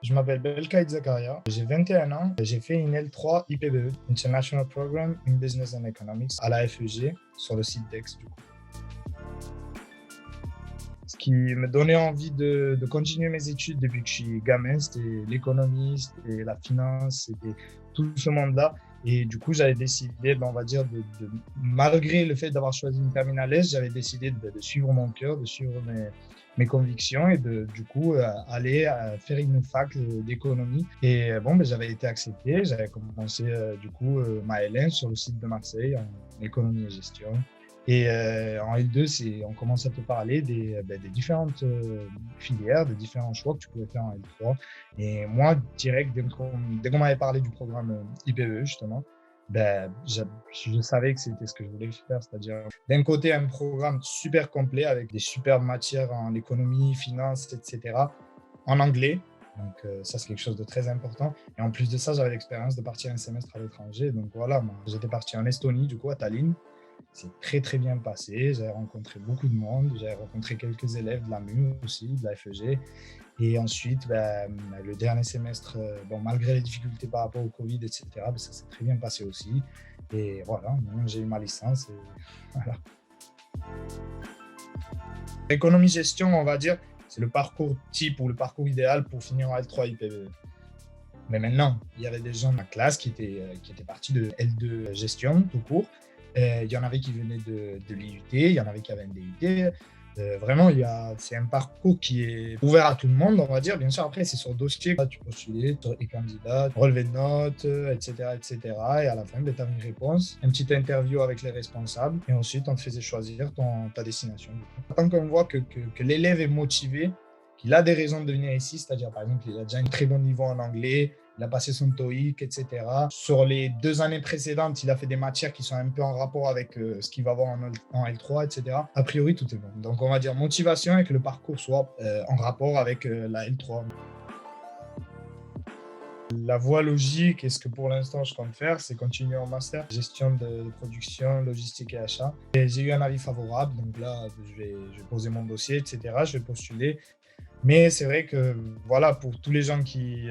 Je m'appelle Belkaïd Zakaria, j'ai 21 ans, j'ai fait une L3 IPBE, International Program in Business and Economics, à la FEG, sur le site d'Aix du coup. Ce qui me donnait envie de continuer mes études depuis que je suis gamin, c'était l'économie, c'était la finance, c'était tout ce monde-là. Et du coup, j'avais décidé, on va dire, malgré le fait d'avoir choisi une terminale S, j'avais décidé de suivre mon cœur, de suivre mes convictions et du coup, aller faire une fac d'économie. Et j'avais été accepté, j'avais commencé ma L1 sur le site de Marseille en économie et gestion. Et en L2, on commence à te parler des différentes filières, des différents choix que tu pouvais faire en L3. Et moi, direct, dès qu'on m'avait parlé du programme IPE, justement, je savais que c'était ce que je voulais faire. C'est-à-dire, d'un côté, un programme super complet avec des superbes matières en économie, finance, etc., en anglais. Donc, ça, c'est quelque chose de très important. Et en plus de ça, j'avais l'expérience de partir un semestre à l'étranger. Donc, voilà, moi, j'étais parti en Estonie, du coup, à Tallinn. C'est très, très bien passé. J'avais rencontré beaucoup de monde. J'avais rencontré quelques élèves de la MU aussi, de la FEG. Et ensuite, le dernier semestre, malgré les difficultés par rapport au Covid, etc., ça s'est très bien passé aussi. Et voilà, maintenant j'ai eu ma licence. Et voilà. Économie-gestion, on va dire, c'est le parcours type ou le parcours idéal pour finir en L3 IPBE. Mais maintenant, il y avait des gens dans la classe qui étaient partis de L2 gestion tout court. Il y en avait qui venaient de l'IUT, il y en avait qui avaient un DUT. Vraiment, c'est un parcours qui est ouvert à tout le monde, on va dire. Bien sûr, après, c'est sur dossier. Tu postulais, sur les candidats, relevé de notes, etc., etc. Et à la fin, tu avais une réponse, une petite interview avec les responsables. Et ensuite, on te faisait choisir ta destination. Tant qu'on voit que l'élève est motivé, qu'il a des raisons de venir ici, c'est-à-dire, par exemple, il a déjà un très bon niveau en anglais, il a passé son TOEIC, etc. Sur les 2 années précédentes, il a fait des matières qui sont un peu en rapport avec ce qu'il va avoir en L3, etc. A priori, tout est bon. Donc, on va dire motivation et que le parcours soit en rapport avec la L3. La voie logique et ce que pour l'instant je compte faire, c'est continuer en master, gestion de production, logistique et achat. Et j'ai eu un avis favorable, donc là, je vais poser mon dossier, etc. Je vais postuler. Mais c'est vrai que voilà, pour tous les gens qui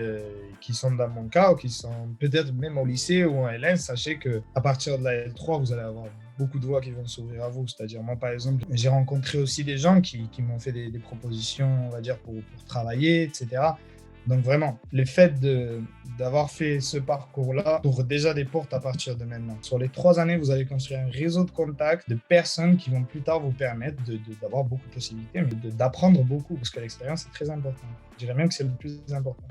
sont dans mon cas ou qui sont peut-être même au lycée ou en L1, sachez qu'à partir de la L3, vous allez avoir beaucoup de voies qui vont s'ouvrir à vous. C'est-à-dire, moi, par exemple, j'ai rencontré aussi des gens qui m'ont fait des propositions, on va dire, pour travailler, etc. Donc vraiment, le fait d'avoir fait ce parcours-là ouvre déjà des portes à partir de maintenant. Sur les 3 années, vous allez construire un réseau de contacts, de personnes qui vont plus tard vous permettre d'avoir beaucoup de possibilités, mais d'apprendre beaucoup, parce que l'expérience est très importante. Je dirais même que c'est le plus important.